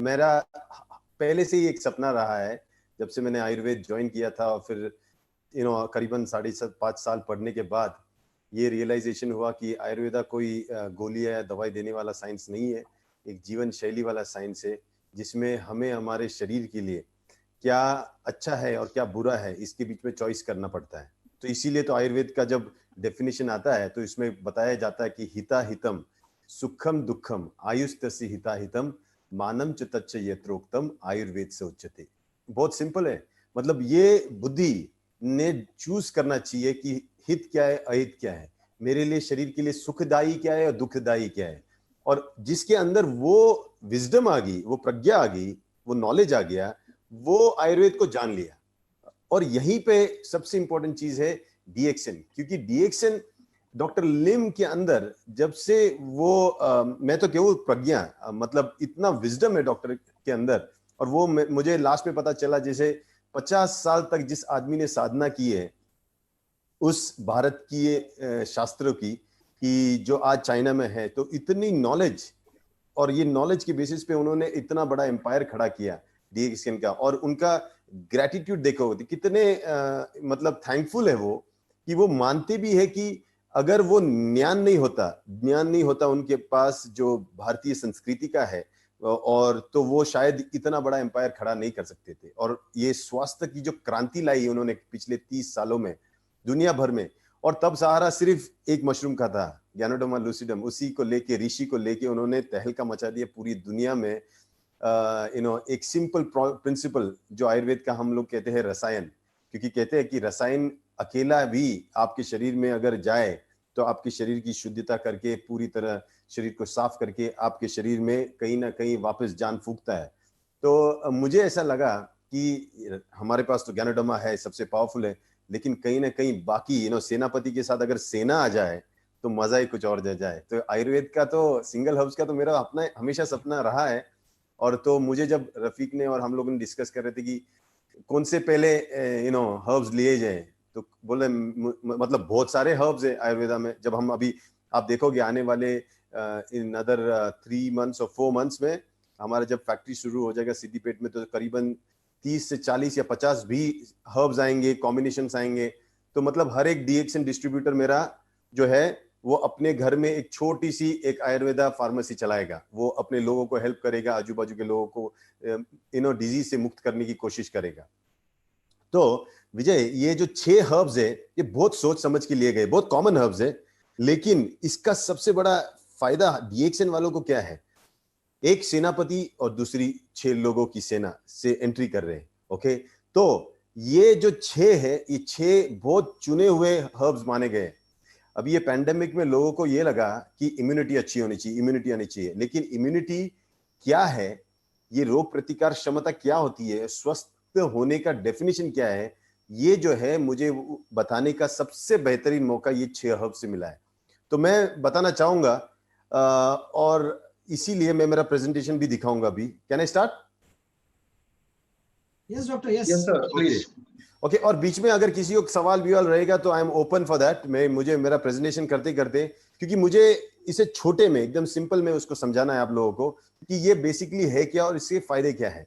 मेरा पहले से ही एक सपना रहा है, जब से मैंने आयुर्वेद ज्वाइन किया था और फिर करीबन 5.5 साल पढ़ने के बाद ये रियलाइजेशन हुआ कि आयुर्वेदा कोई गोलियां या दवाई देने वाला साइंस नहीं है, एक जीवन शैली वाला साइंस है, जिसमें हमें हमारे शरीर के लिए क्या अच्छा है और क्या बुरा है इसके बीच में चॉइस करना पड़ता है। तो इसीलिए तो आयुर्वेद का जब डेफिनेशन आता है तो इसमें बताया जाता है कि हिता हितम सुखम दुखम आयुस्तस्य हिता हितम मानम च तच्च यत्रोक्तम आयुर्वेद से उच्यते। बहुत सिंपल है, मतलब ये बुद्धि ने चूज करना चाहिए कि हित क्या है अहित क्या है, मेरे लिए शरीर के लिए सुखदायी क्या है और दुखदायी क्या है। और जिसके अंदर वो विजडम आ गई, वो प्रज्ञा आ गई, वो नॉलेज आ गया, वो आयुर्वेद को जान लिया। और यहीं पे सबसे इंपॉर्टेंट चीज है डीएक्सन, क्योंकि डीएक्सन डॉक्टर लिम के अंदर जब से वो मैं तो केवल प्रज्ञा मतलब इतना विजडम है डॉक्टर के अंदर। और वो मुझे लास्ट में पता चला, जैसे 50 साल तक जिस आदमी ने साधना की है उस भारत की शास्त्रों की, कि जो आज चाइना में है, तो इतनी नॉलेज, और ये नॉलेज के बेसिस पे उन्होंने इतना बड़ा एम्पायर खड़ा किया डीएक्सन का। और उनका ग्रेटिट्यूड देखो कितने मतलब थैंकफुल है वो, कि वो मानते भी है कि अगर वो ज्ञान नहीं होता उनके पास जो भारतीय संस्कृति का है, और तो वो शायद इतना बड़ा एम्पायर खड़ा नहीं कर सकते थे। और ये स्वास्थ्य की जो क्रांति लाई उन्होंने पिछले 30 सालों में दुनिया भर में। और तब सहारा सिर्फ एक मशरूम का था, गैनोडर्मा लूसिडम, उसी को लेके, ऋषि को लेके उन्होंने तहलका मचा दिया पूरी दुनिया में। एक सिंपल प्रिंसिपल जो आयुर्वेद का हम लोग कहते हैं रसायन, क्योंकि कहते हैं कि रसायन अकेला भी आपके शरीर में अगर जाए तो आपके शरीर की शुद्धता करके, पूरी तरह शरीर को साफ करके आपके शरीर में कहीं ना कहीं वापस जान फूंकता है। तो मुझे ऐसा लगा कि हमारे पास तो गैनोडर्मा है, सबसे पावरफुल है, लेकिन कहीं ना कहीं बाकी सेनापति के साथ अगर सेना आ जाए तो मजा ही कुछ और जाए। तो आयुर्वेद का तो सिंगल हर्ब्स का तो मेरा अपना हमेशा सपना रहा है। और तो मुझे जब रफीक ने और हम लोगों ने डिस्कस कर रहे थे कि कौन से पहले हर्ब्स लिए जाए, तो बोले मतलब बहुत सारे हर्ब्स है आयुर्वेदा में। जब हम अभी आप देखोगे आने वाले इन अदर 3 मंथ्स और 4 मंथ्स में हमारा जब फैक्ट्री शुरू हो जाएगा सिद्दीपेट में, तो करीबन 30 से 40 या 50 भी हर्ब्स आएंगे, कॉम्बिनेशन आएंगे। तो मतलब हर एक डीएक्सन डिस्ट्रीब्यूटर मेरा जो है वो अपने घर में एक छोटी सी एक आयुर्वेदा फार्मेसी चलाएगा, वो अपने लोगों को हेल्प करेगा, आजू बाजू के लोगों को डिजीज से मुक्त करने की कोशिश करेगा। तो विजय, ये जो 6 हर्ब्स है ये बहुत सोच समझ के लिए गए, बहुत कॉमन हर्ब्स है, लेकिन इसका सबसे बड़ा फायदा डीएक्सन वालों को क्या है, एक सेनापति और दूसरी 6 लोगों की सेना से एंट्री कर रहे हैं। ओके, तो ये जो 6 है, ये 6 बहुत चुने हुए हर्ब्स माने गए। अब ये पैंडेमिक में लोगों को ये लगा कि इम्यूनिटी अच्छी होनी चाहिए, इम्यूनिटी आनी चाहिए, लेकिन इम्यूनिटी क्या है, ये रोग प्रतिकार क्षमता क्या होती है, स्वस्थ होने का डेफिनेशन क्या है, ये जो है मुझे बताने का सबसे बेहतरीन मौका ये 6 हर्ब से मिला है। तो मैं बताना चाहूंगा और इसीलिए मैं मेरा प्रेजेंटेशन भी दिखाऊंगा अभी। Can I start? Yes doctor, yes sir, please. Okay, और बीच में अगर किसी को सवाल विवाल रहेगा तो I am open for that. मुझे मेरा प्रेजेंटेशन करते करते, क्योंकि मुझे इसे छोटे में एकदम सिंपल में उसको समझाना है आप लोगों को कि ये बेसिकली है क्या और इसके फायदे क्या है।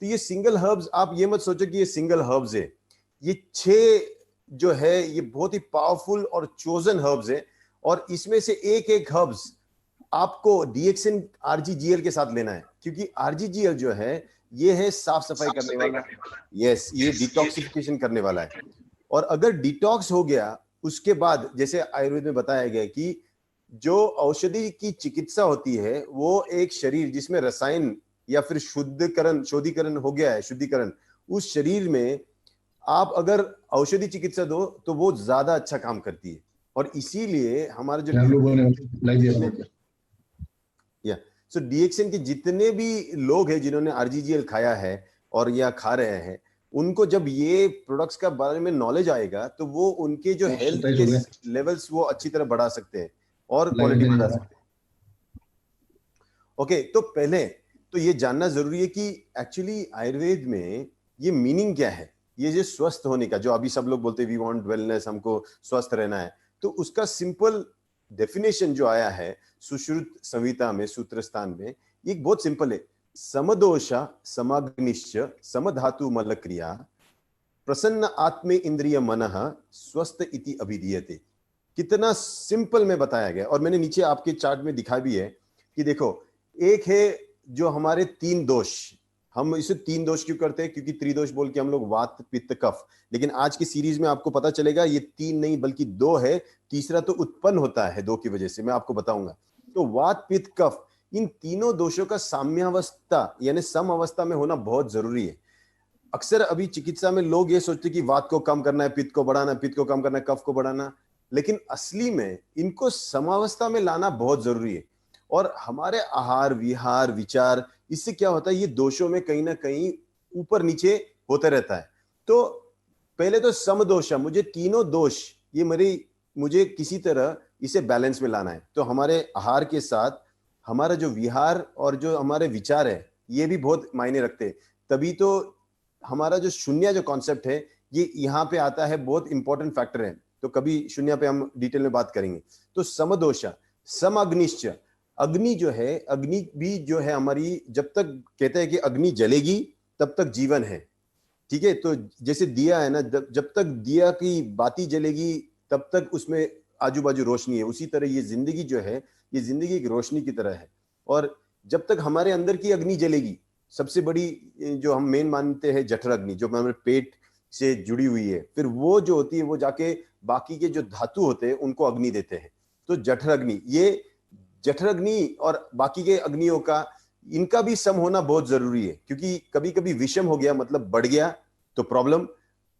तो ये सिंगल हर्ब्स, आप ये मत सोचो कि ये सिंगल हर्ब्स है, ये 6 जो है ये बहुत ही पावरफुल और चोजन हर्ब्स है। और इसमें से एक एक हर्ब्स आपको डीएक्सन आरजीजीएल के साथ लेना है, क्योंकि आरजीजीएल जो है ये है साफ सफाई करने वाला, यस, ये डिटॉक्सिफिकेशन करने वाला है। और अगर डिटॉक्स हो गया उसके बाद, जैसे आयुर्वेद में बताया गया कि जो औषधि की चिकित्सा होती है वो एक शरीर जिसमें रसायन या फिर शोधीकरण हो गया है, शुद्धिकरण, उस शरीर में आप अगर औषधि चिकित्सा दो तो वो ज्यादा अच्छा काम करती है। और इसीलिए हमारे जो या सो डीएक्सन के जितने भी लोग हैं जिन्होंने आरजीजीएल खाया है और या खा रहे हैं, उनको जब ये प्रोडक्ट्स का बारे में नॉलेज आएगा तो वो उनके जो हेल्थ के लेवल्स वो अच्छी तरह बढ़ा सकते हैं और क्वालिटी बढ़ा सकते हैं। ओके, तो पहले तो ये जानना जरूरी है कि एक्चुअली आयुर्वेद में ये मीनिंग क्या है, ये जो स्वस्थ होने का, जो अभी सब लोग बोलते हैं वी वांट वेलनेस, हमको स्वस्थ रहना है, तो उसका सिंपल डेफिनेशन जो आया है सुश्रुत संहिता में, सूत्र स्थान में, ये बहुत सिंपल है। समदोष समाग्निश्च समधातु मलक्रिया प्रसन्न आत्मे इंद्रिय मनः स्वस्थ इति अभिधीयते। कितना सिंपल में बताया गया। और मैंने नीचे आपके चार्ट में दिखा भी है कि देखो, एक है जो हमारे तीन दोष, हम इसे तीन दोष क्यों करते हैं, क्योंकि त्रिदोष बोल के हम लोग वात पित्त कफ, लेकिन आज की सीरीज में आपको पता चलेगा ये तीन नहीं बल्कि दो है, तीसरा तो उत्पन्न होता है दो की वजह से, मैं आपको बताऊंगा। तो वात पित्त कफ, इन तीनों दोषों का साम्यावस्था यानी सम अवस्था में होना बहुत जरूरी है। अक्सर अभी चिकित्सा में लोग ये सोचते कि वात को कम करना है, पित्त को बढ़ाना है, पित्त को कम करना है, कफ को बढ़ाना, लेकिन असली में इनको समावस्था में लाना बहुत जरूरी है। और हमारे आहार विहार विचार, इससे क्या होता है, ये दोषों में कहीं ना कहीं ऊपर नीचे होता रहता है। तो पहले तो समदोष, मुझे तीनों दोष ये मुझे किसी तरह इसे बैलेंस में लाना है। तो हमारे आहार के साथ हमारा जो विहार और जो हमारे विचार है ये भी बहुत मायने रखते हैं। तभी तो हमारा जो शून्य जो कॉन्सेप्ट है ये यहाँ पे आता है, बहुत इंपॉर्टेंट फैक्टर है। तो कभी शून्य पे हम डिटेल में बात करेंगे। तो समदोष सम अग्निश्च, अग्नि जो है, अग्नि भी जो है हमारी, जब तक कहते हैं कि अग्नि जलेगी तब तक जीवन है, ठीक है। तो जैसे दिया है ना, जब तक दिया की बाती जलेगी तब तक उसमें आजू बाजू रोशनी है, उसी तरह ये जिंदगी जो है, ये जिंदगी एक रोशनी की तरह है। और जब तक हमारे अंदर की अग्नि जलेगी, सबसे बड़ी जो हम मेन मानते हैं जठर अग्नि, जो हमारे पेट से जुड़ी हुई है, फिर वो जो होती है वो जाके बाकी के जो धातु होते हैं उनको अग्नि देते हैं। तो जठर अग्नि, ये जठर अग्नि और बाकी के अग्नियों का, इनका भी सम होना बहुत जरूरी है। क्योंकि कभी कभी विषम हो गया मतलब बढ़ गया तो प्रॉब्लम,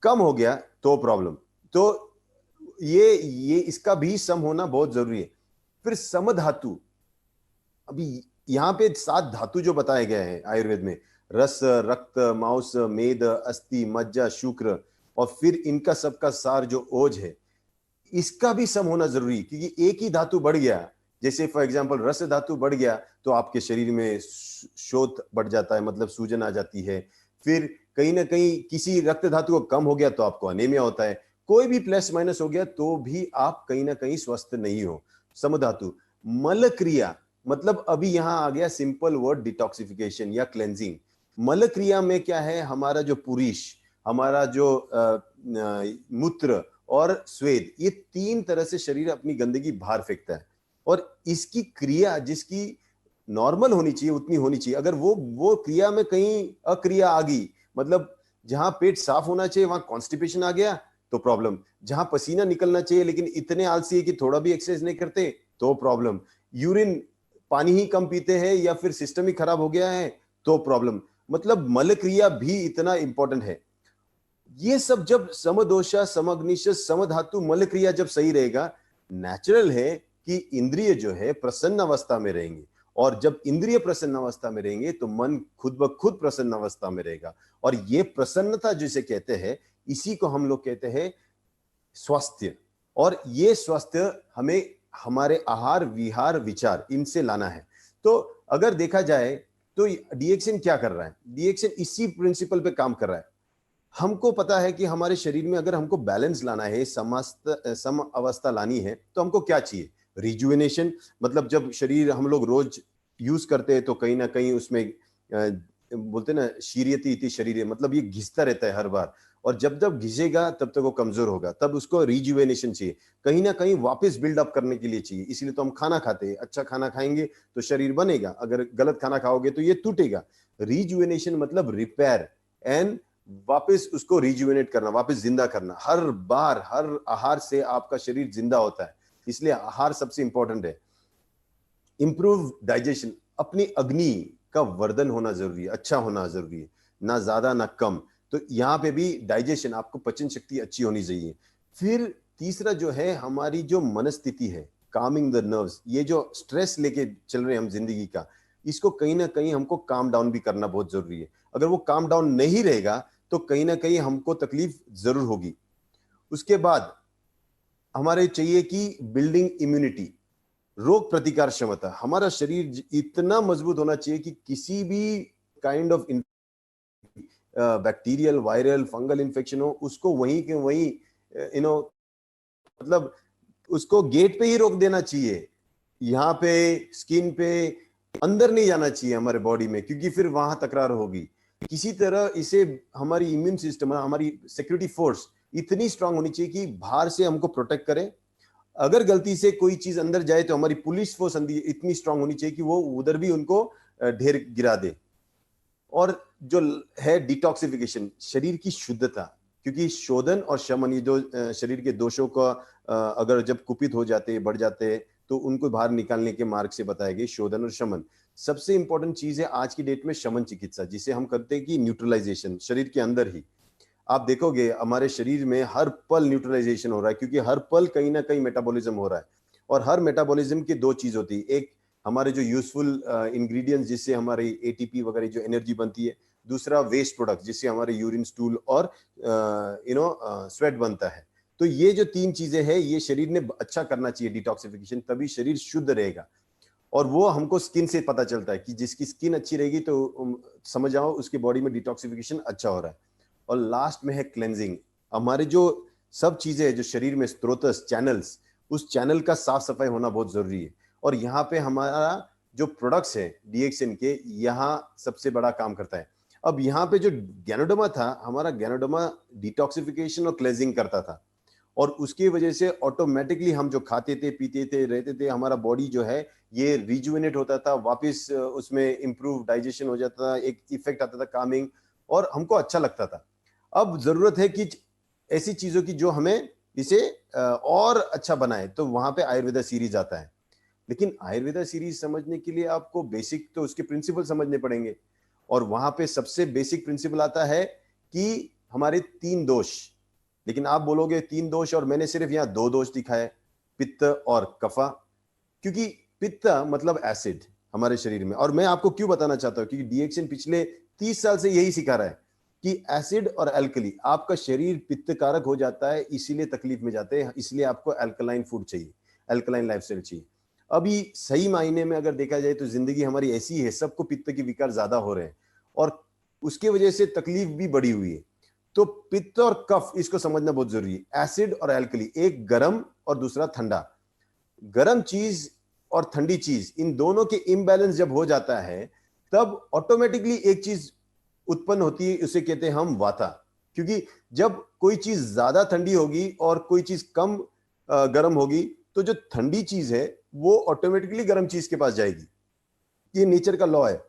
कम हो गया तो प्रॉब्लम। तो ये इसका भी सम होना बहुत जरूरी है। फिर समधातु, अभी यहाँ पे 7 धातु जो बताए गए हैं आयुर्वेद में, रस रक्त मांस मेद अस्थि मज्जा शुक्र, और फिर इनका सबका सार जो ओज है, इसका भी सम होना जरूरी है। क्योंकि एक ही धातु बढ़ गया, जैसे फॉर एग्जांपल रस धातु बढ़ गया तो आपके शरीर में शोथ बढ़ जाता है, मतलब सूजन आ जाती है। फिर कहीं ना कहीं किसी रक्त धातु को कम हो गया तो आपको अनीमिया होता है। कोई भी प्लस माइनस हो गया तो भी आप कहीं ना कहीं स्वस्थ नहीं हो। समधातु मल क्रिया, मतलब अभी यहां आ गया सिंपल वर्ड डिटॉक्सिफिकेशन या क्लेंजिंग। मल क्रिया में क्या है, हमारा जो पुरीश, हमारा जो मूत्र और स्वेद, ये तीन तरह से शरीर अपनी गंदगी बाहर फेंकता है। और इसकी क्रिया जिसकी नॉर्मल होनी चाहिए उतनी होनी चाहिए। अगर वो क्रिया में कहीं अक्रिया आ गई, मतलब जहां पेट साफ होना चाहिए वहां कॉन्स्टिपेशन आ गया तो प्रॉब्लम, जहां पसीना निकलना चाहिए लेकिन इतने आलसी है कि थोड़ा भी एक्सरसाइज नहीं करते तो प्रॉब्लम, यूरिन पानी ही कम पीते हैं या फिर सिस्टम ही खराब हो गया है तो प्रॉब्लम। मतलब मल क्रिया भी इतना इंपॉर्टेंट है। ये सब जब समदोषा समग्निश समधातु मल क्रिया जब सही रहेगा, नेचुरल है कि इंद्रिय जो है प्रसन्न अवस्था में रहेंगे। और जब इंद्रिय प्रसन्न अवस्था में रहेंगे तो मन खुद ब खुद प्रसन्न अवस्था में रहेगा। और ये प्रसन्नता जिसे कहते हैं, इसी को हम लोग कहते हैं स्वास्थ्य। और ये स्वास्थ्य हमें हमारे आहार विहार विचार इनसे लाना है। तो अगर देखा जाए तो डीएक्सन क्या कर रहा है, डीएक्सन इसी प्रिंसिपल पे काम कर रहा है। हमको पता है कि हमारे शरीर में अगर हमको बैलेंस लाना है, सम अवस्था लानी है, तो हमको क्या चाहिए, रिजुवेनेशन। मतलब जब शरीर हम लोग रोज यूज करते हैं तो कहीं ना कहीं उसमें बोलते ना शीरियति इति शरीर, मतलब ये घिसता रहता है हर बार। और जब जब घिसेगा तब तक वो कमजोर होगा, तब उसको रिजुवेनेशन चाहिए, कहीं ना कहीं वापस बिल्डअप करने के लिए चाहिए। इसलिए तो हम खाना खाते हैं, अच्छा खाना खाएंगे तो शरीर बनेगा, अगर गलत खाना खाओगे तो ये टूटेगा। रिजुवेनेशन मतलब रिपेयर एंड वापस उसको रिजुवेनेट करना, वापस जिंदा करना। हर बार हर आहार से आपका शरीर जिंदा होता है, इसलिए आहार सबसे इंपॉर्टेंट है। इंप्रूव डाइजेशन, अपनी अग्नि का वर्धन होना जरूरी है, अच्छा होना जरूरी है, ना ज्यादा ना कम। तो यहाँ पे भी डाइजेशन, आपको पचन शक्ति अच्छी होनी चाहिए। फिर तीसरा जो है हमारी जो मनस्थिति है, कामिंग द नर्व्स, ये जो स्ट्रेस लेके चल रहे हैं हम जिंदगी का, इसको कहीं ना कहीं हमको काम डाउन भी करना बहुत जरूरी है। अगर वो काम डाउन नहीं रहेगा तो कहीं ना कहीं हमको तकलीफ जरूर होगी। उसके बाद हमारे चाहिए कि बिल्डिंग इम्यूनिटी, रोग प्रतिकार क्षमता। हमारा शरीर इतना मजबूत होना चाहिए कि किसी भी kind of bacterial viral fungal infection हो, उसको वहीं के वहीं मतलब उसको गेट पे ही रोक देना चाहिए। यहाँ पे स्किन पे अंदर नहीं जाना चाहिए हमारे बॉडी में, क्योंकि फिर वहां तकरार होगी। किसी तरह इसे हमारी इम्यून सिस्टम, हमारी सिक्योरिटी फोर्स इतनी स्ट्रांग होनी चाहिए कि बाहर से हमको प्रोटेक्ट करे। अगर गलती से कोई चीज अंदर जाए तो हमारी पुलिस फोर्स इतनी स्ट्रांग होनी चाहिए कि वो उधर भी उनको ढेर गिरा दे। और जो है डिटॉक्सिफिकेशन, शरीर की शुद्धता, क्योंकि शोधन और शमन, ये जो शरीर के दोषों का अगर जब कुपित हो जाते बढ़ जाते हैं तो उनको बाहर निकालने के मार्ग से बताए गए शोधन और शमन। सबसे इंपॉर्टेंट चीज है आज की डेट में शमन चिकित्सा, जिसे हम करते हैं कि न्यूट्रलाइजेशन शरीर के अंदर ही। आप देखोगे हमारे शरीर में हर पल न्यूट्रलाइजेशन हो रहा है, क्योंकि हर पल कहीं ना कहीं मेटाबॉलिज्म हो रहा है। और हर मेटाबॉलिज्म की दो चीज होती है, एक हमारे जो यूजफुल इंग्रेडिएंट्स जिससे हमारी एटीपी वगैरह जो एनर्जी बनती है, दूसरा वेस्ट प्रोडक्ट जिससे हमारे यूरिन स्टूल और स्वेट बनता है। तो ये जो तीन चीजें हैं ये शरीर ने अच्छा करना चाहिए डिटॉक्सिफिकेशन, तभी शरीर शुद्ध रहेगा। और वो हमको स्किन से पता चलता है कि जिसकी स्किन अच्छी रहेगी तो समझ आओ उसकी बॉडी में डिटॉक्सिफिकेशन अच्छा हो रहा है। और लास्ट में है क्लेंजिंग। हमारे जो सब चीजें हैं जो शरीर में स्त्रोतस चैनल्स, उस चैनल का साफ सफाई होना बहुत जरूरी है। और यहाँ पे हमारा जो प्रोडक्ट्स है डीएक्सएन के, यहाँ सबसे बड़ा काम करता है। अब यहाँ पे जो गैनोडर्मा था, हमारा गैनोडर्मा डिटॉक्सिफिकेशन और क्लेंजिंग करता था, और उसकी वजह से ऑटोमेटिकली हम जो खाते थे पीते थे रहते थे, हमारा बॉडी जो है ये रिजुवेनेट होता था, वापस उसमें इंप्रूव डाइजेशन हो जाता था, एक इफेक्ट आता था कामिंग, और हमको अच्छा लगता था। अब जरूरत है कि ऐसी चीजों की जो हमें इसे और अच्छा बनाए, तो वहां पे आयुर्वेदा सीरीज आता है। लेकिन आयुर्वेदा सीरीज समझने के लिए आपको बेसिक तो उसके प्रिंसिपल समझने पड़ेंगे। और वहां पे सबसे बेसिक प्रिंसिपल आता है कि हमारे तीन दोष। लेकिन आप बोलोगे तीन दोष, और मैंने सिर्फ यहाँ दो दोष दिखाए, पित्त और कफा। क्योंकि पित्त मतलब एसिड हमारे शरीर में, और मैं आपको क्यों बताना चाहता हूं, क्योंकि डीएक्सएन पिछले 30 साल से यही सिखा रहा है कि एसिड और अल्कली, आपका शरीर पित्त कारक हो जाता है, इसीलिए तकलीफ में जाते हैं, इसलिए आपको अल्कलाइन फूड चाहिए, अल्कलाइन लाइफस्टाइल चाहिए। अभी सही मायने में अगर देखा जाए तो जिंदगी हमारी ऐसी है, सबको पित्त के विकार ज्यादा हो रहे हैं, और उसके वजह से तकलीफ भी बढ़ी हुई है। तो पित्त और कफ इसको समझना बहुत जरूरी है। एसिड और अल्कली, एक गर्म और दूसरा ठंडा। गर्म चीज और ठंडी चीज, इन दोनों के इम्बैलेंस जब हो जाता है, तब ऑटोमेटिकली एक चीज उत्पन्न होती है, उसे कहते हैं हम वाता। क्योंकि जब कोई चीज ज्यादा ठंडी होगी और कोई चीज कम गर्म होगी, तो जो ठंडी चीज है वो ऑटोमेटिकली गर्म चीज के पास जाएगी। ये नेचर का लॉ है।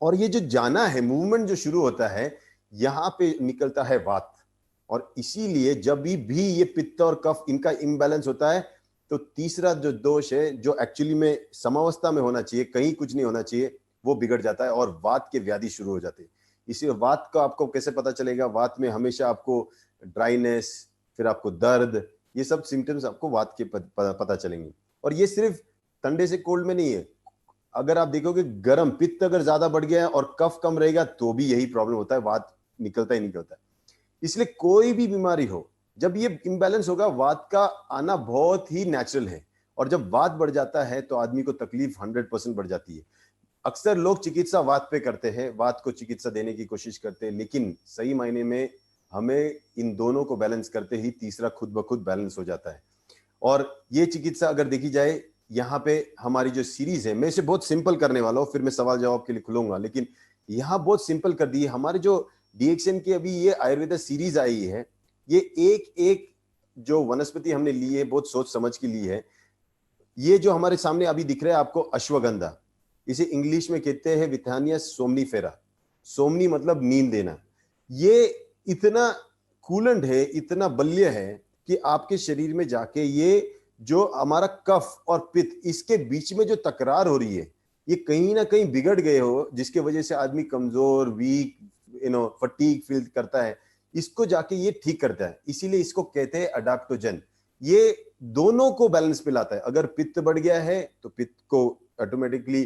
और ये जो जाना है, मूवमेंट जो शुरू होता है, यहां पे निकलता है वात। और इसीलिए जब भी ये पित्त और कफ इनका इम्बैलेंस होता है, तो तीसरा जो दोष है जो एक्चुअली में समावस्था में होना चाहिए, कहीं कुछ नहीं होना चाहिए, वो बिगड़ जाता है और वात के व्याधि शुरू हो जाते हैं। इसी वात का आपको कैसे पता चलेगा? वात में हमेशा आपको ड्राइनेस, फिर आपको दर्द, ये सब सिम्टम्स आपको वात के पता चलेंगे। और ये सिर्फ ठंडे से कोल्ड में नहीं है। अगर आप देखोगे गर्म पित्त अगर ज्यादा बढ़ गया है और कफ कम रहेगा तो भी यही प्रॉब्लम होता है, वात निकलता ही निकलता है। इसलिए कोई भी बीमारी हो, जब ये इम्बैलेंस होगा, वात का आना बहुत ही नेचुरल है। और जब वात बढ़ जाता है तो आदमी को तकलीफ 100% बढ़ जाती है। अक्सर लोग चिकित्सा वात पे करते हैं, वात को चिकित्सा देने की कोशिश करते हैं, लेकिन सही मायने में हमें इन दोनों को बैलेंस करते ही तीसरा खुद ब खुद बैलेंस हो जाता है। और ये चिकित्सा अगर देखी जाए, यहाँ पे हमारी जो सीरीज है, मैं इसे बहुत सिंपल करने वाला हूँ, फिर मैं सवाल जवाब के लिए खुलूंगा, लेकिन यहाँ बहुत सिंपल कर दी है। हमारे जो डीएक्सएन की अभी ये आयुर्वेदा सीरीज आई है, ये एक एक जो वनस्पति हमने ली है बहुत सोच समझ के ली है। ये जो हमारे सामने अभी दिख रहा है आपको, अश्वगंधा, इसे इंग्लिश में कहते हैं विथानिया सोमनीफेरा। सोमनी मतलब नींद देना। ये इतना कूलेंट है, इतना बल्य है कि आपके शरीर में जाके ये जो हमारा कफ और पित्त, इसके बीच में जो तकरार हो रही है, ये कहीं ना कहीं बिगड़ गए हो, जिसके वजह से आदमी कमजोर, वीक, फटीग फील करता है, इसको जाके ये ठीक करता है। इसीलिए इसको कहते हैं अडाप्टोजन। ये दोनों को बैलेंस पे लाता है। अगर पित्त बढ़ गया है तो पित्त को ऑटोमेटिकली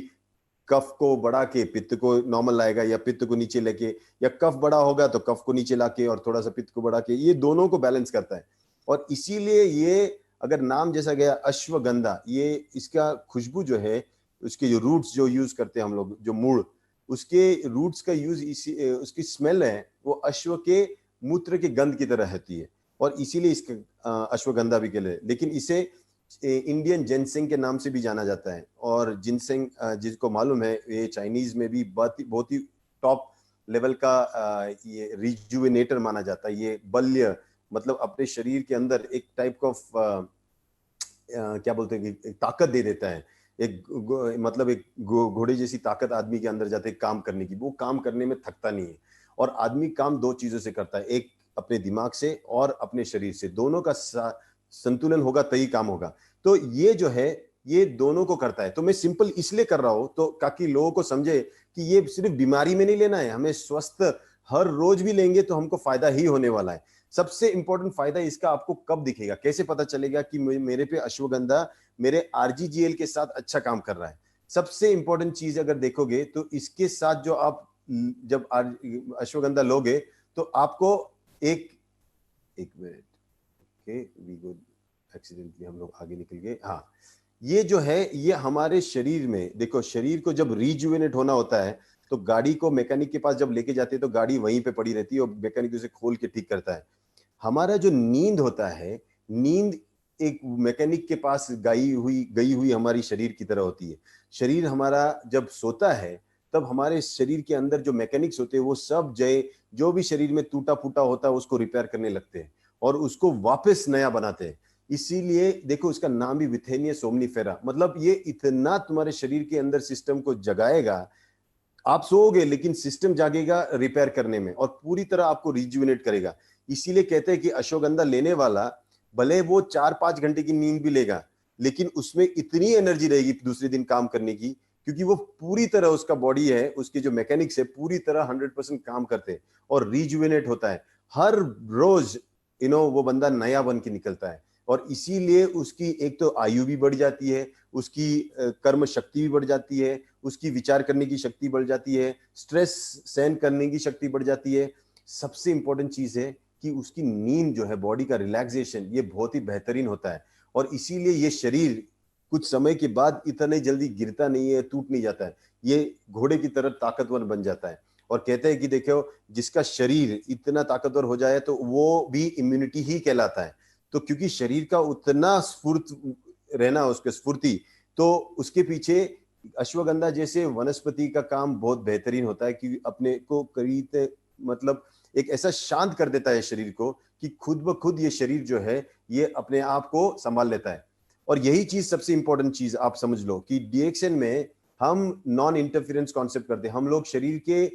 कफ को बढ़ा के पित्त को नॉर्मल लाएगा, या पित्त को नीचे लेके, या कफ बड़ा होगा तो कफ को नीचे लाके और थोड़ा सा पित्त को बढ़ा के, ये दोनों को बैलेंस करता है। और इसीलिए ये अगर नाम जैसा गया अश्वगंधा, ये इसका खुशबू जो है, उसके जो रूट्स जो यूज करते हैं हम लोग, जो मूल, उसके रूट्स का यूज, इसी उसकी स्मेल है वो अश्व के मूत्र के गंध की तरह रहती है, और इसीलिए इसके अश्वगंधा भी कहते हैं। लेकिन इसे इंडियन जिनसेंग के नाम से भी जाना जाता है। और जिनसेंग जिसको मालूम है, ये चाइनीज में भी बहुत ही टॉप लेवल का ये रिजुविनेटर माना जाता है। ये बल्य मतलब अपने शरीर के अंदर एक टाइप ऑफ क्या बोलते हैं कि ताकत दे देता है। मतलब एक घोड़े जैसी ताकत आदमी के अंदर जाते काम करने की, वो काम करने में थकता नहीं है। और आदमी काम दो चीजों से करता है, एक अपने दिमाग से और अपने शरीर से, दोनों का संतुलन होगा तभी काम होगा। तो ये जो है ये दोनों को करता है। तो मैं सिंपल इसलिए कर रहा हूं तो ताकि लोगों को समझे कि ये सिर्फ बीमारी में नहीं लेना है, हमें स्वस्थ हर रोज भी लेंगे तो हमको फायदा ही होने वाला है। सबसे इंपॉर्टेंट फायदा इसका आपको कब दिखेगा, कैसे पता चलेगा कि मेरे पे अश्वगंधा मेरे आरजीजीएल के साथ अच्छा काम कर रहा है। सबसे इंपॉर्टेंट चीज अगर देखोगे तो इसके साथ जो आप जब अश्वगंधा लोगे तो आपको एक minute, okay we good, accidentally हम लोग आगे निकल गए। हाँ, ये जो है ये हमारे शरीर में देखो, शरीर को जब रिजुवेनेट होना होता है तो गाड़ी को मैकेनिक के पास जब लेके जाते हैं तो गाड़ी वहीं पे पड़ी रहती है और मैकेनिक उसे खोल के ठीक करता है। हमारा जो नींद होता है, नींद एक मैकेनिक के पास गई हुई हमारी शरीर की तरह होती है। शरीर हमारा जब सोता है तब हमारे शरीर के अंदर जो मैकेनिक्स होते हैं वो सब जो भी शरीर में टूटा फूटा होता है उसको रिपेयर करने लगते हैं और उसको वापस नया बनाते हैं। इसीलिए देखो इसका नाम भी विथेनिया सोमनीफेरा, मतलब ये इतना तुम्हारे शरीर के अंदर सिस्टम को जगाएगा। आप सोओगे लेकिन सिस्टम जागेगा रिपेयर करने में और पूरी तरह आपको रिजुविनेट करेगा। इसीलिए कहते हैं कि अश्वगंधा लेने वाला भले वो 4-5 घंटे की नींद भी लेगा लेकिन उसमें इतनी एनर्जी रहेगी दूसरे दिन काम करने की, क्योंकि वो पूरी तरह उसका बॉडी है, उसके जो मैकेनिक्स है पूरी तरह 100% काम करते हैं और रिजुविनेट होता है। हर रोज वो बंदा नया बन के निकलता है और इसीलिए उसकी एक तो आयु भी बढ़ जाती है, उसकी कर्म शक्ति भी बढ़ जाती है, उसकी विचार करने की शक्ति बढ़ जाती है, स्ट्रेस सहन करने की शक्ति बढ़ जाती है। सबसे इंपॉर्टेंट चीज है कि उसकी नींद जो है, बॉडी का रिलैक्सेशन, ये बहुत ही बेहतरीन होता है और इसीलिए ये शरीर कुछ समय के बाद इतने जल्दी गिरता नहीं है, टूट नहीं जाता है, ये घोड़े की तरह ताकतवर बन जाता है। और कहते हैं कि देखो जिसका शरीर इतना ताकतवर हो जाए तो वो भी इम्यूनिटी ही कहलाता है। तो क्योंकि शरीर का उतना स्फूर्त रहना, उसके स्फूर्ति, तो उसके पीछे अश्वगंधा जैसे वनस्पति का काम बहुत बेहतरीन होता है कि अपने को करीब मतलब एक ऐसा शांत कर देता है शरीर को कि खुद ब खुद ये शरीर जो है ये अपने आप को संभाल लेता है। और यही चीज सबसे इंपॉर्टेंट चीज आप समझ लो कि डीएक्सएन में हम नॉन इंटरफेरेंस कॉन्सेप्ट करते हैं। हम लोग शरीर के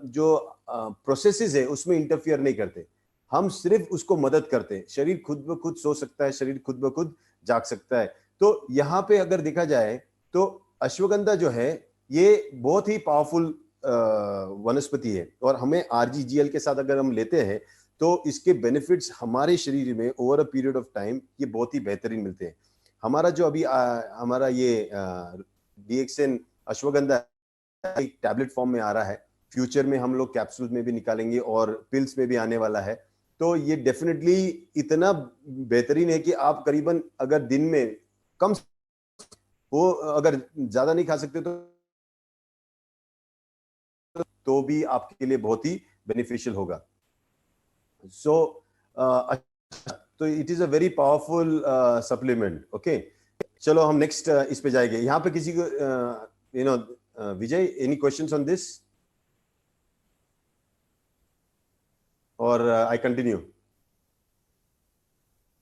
जो प्रोसेसेस है उसमें इंटरफियर नहीं करते, हम सिर्फ उसको मदद करते हैं। शरीर खुद ब खुद सो सकता है, शरीर खुद ब खुद जाग सकता है। तो यहाँ पे अगर देखा जाए तो अश्वगंधा जो है ये बहुत ही पावरफुल वनस्पति है और हमें आरजीजीएल के साथ अगर हम लेते हैं तो इसके बेनिफिट्स हमारे शरीर में over a period of time ये बहुत ही बेहतरीन मिलते हैं। हमारा जो अभी हमारा ये डीएक्सएन अश्वगंधा एक टैबलेट फॉर्म में आ रहा है, फ्यूचर में हम लोग कैप्सूल में भी निकालेंगे और पिल्स में भी आने वाला है। तो ये डेफिनेटली इतना बेहतरीन है कि आप करीबन अगर दिन में कम, वो अगर ज्यादा नहीं खा सकते तो भी आपके लिए बहुत ही बेनिफिशियल होगा। सो तो it is a very powerful supplement. Okay, चलो हम नेक्स्ट इस पे जाएंगे। यहाँ पे किसी को Vijay any questions on this or I continue?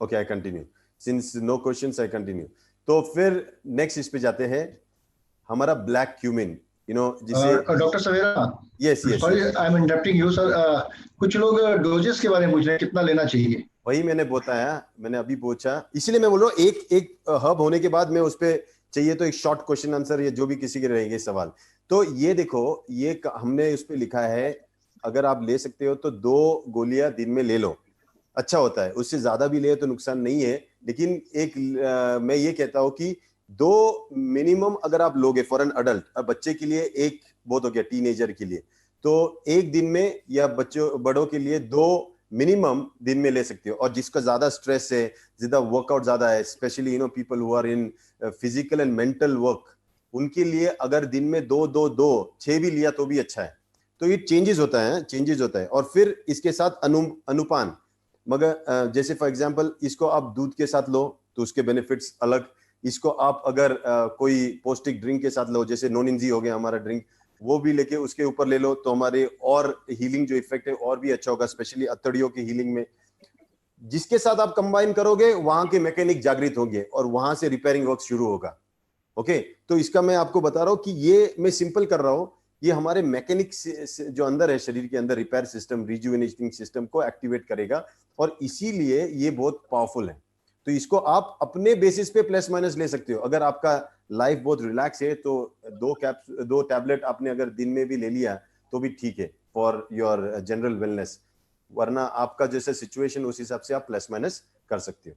Okay, I continue, since no questions I continue. तो फिर नेक्स्ट इस पे जाते हैं, हमारा ब्लैक क्यूमिन, जिसे doctor Savera, yes yes sorry I am interrupting you sir, कुछ लोग डोजेस के बारे में पूछ रहे हैं कितना लेना चाहिए। वही मैंने बताया, मैंने अभी पूछा, इसीलिए मैं बोल रहा हूँ एक हब होने के बाद मैं उस पर चाहिए तो एक शॉर्ट क्वेश्चन आंसर या जो भी किसी के रहेंगे सवाल। तो ये देखो, ये हमने उस पर लिखा है अगर आप ले सकते हो तो 2 गोलियां दिन में ले लो, अच्छा होता है। उससे ज्यादा भी ले तो नुकसान नहीं है, लेकिन मैं ये कहता हूं कि 2 मिनिमम अगर आप लोगे फॉर एन अडल्ट, अब बच्चे के लिए 1 बहुत हो गया, टीनेजर के लिए तो 1 दिन में, या बच्चों बड़ों के लिए 2 मिनिमम दिन में ले सकते हो। और जिसका ज्यादा स्ट्रेस है, ज्यादा वर्कआउट ज्यादा है, specially people who are in physical and mental work, उनके लिए अगर दिन में 2 6 भी लिया तो भी अच्छा है। तो ये चेंजेस होता है। और फिर इसके साथ अनुपान, मगर जैसे फॉर एग्जांपल इसको आप दूध के साथ लो तो उसके बेनिफिट्स अलग। इसको आप अगर कोई पौष्टिक ड्रिंक के साथ लो, जैसे नोनिंजी हो गया हमारा ड्रिंक, वो भी लेके उसके ऊपर ले लो तो हमारे और हीलिंग जो इफेक्ट है और भी अच्छा होगा, स्पेशली अतड़ियों की हीलिंग में। जिसके साथ आप कंबाइन करोगे वहां के मैकेनिक जागृत होंगे और वहां से रिपेयरिंग वर्क शुरू होगा। ओके, तो इसका मैं आपको बता रहा हूं कि ये मैं सिंपल कर रहा हूं, ये हमारे मैकेनिक जो अंदर है शरीर के अंदर, रिपेयर सिस्टम, रिजुविनेटिंग सिस्टम को एक्टिवेट करेगा और इसीलिए ये बहुत पावरफुल है। तो इसको आप अपने बेसिस पे प्लस माइनस ले सकते हो। अगर आपका लाइफ बहुत रिलैक्स है तो दो टैबलेट आपने अगर दिन में भी ले लिया तो भी ठीक है फॉर योर जनरल वेलनेस, वरना आपका जैसे सिचुएशन उस हिसाब से आप प्लस माइनस कर सकते हो।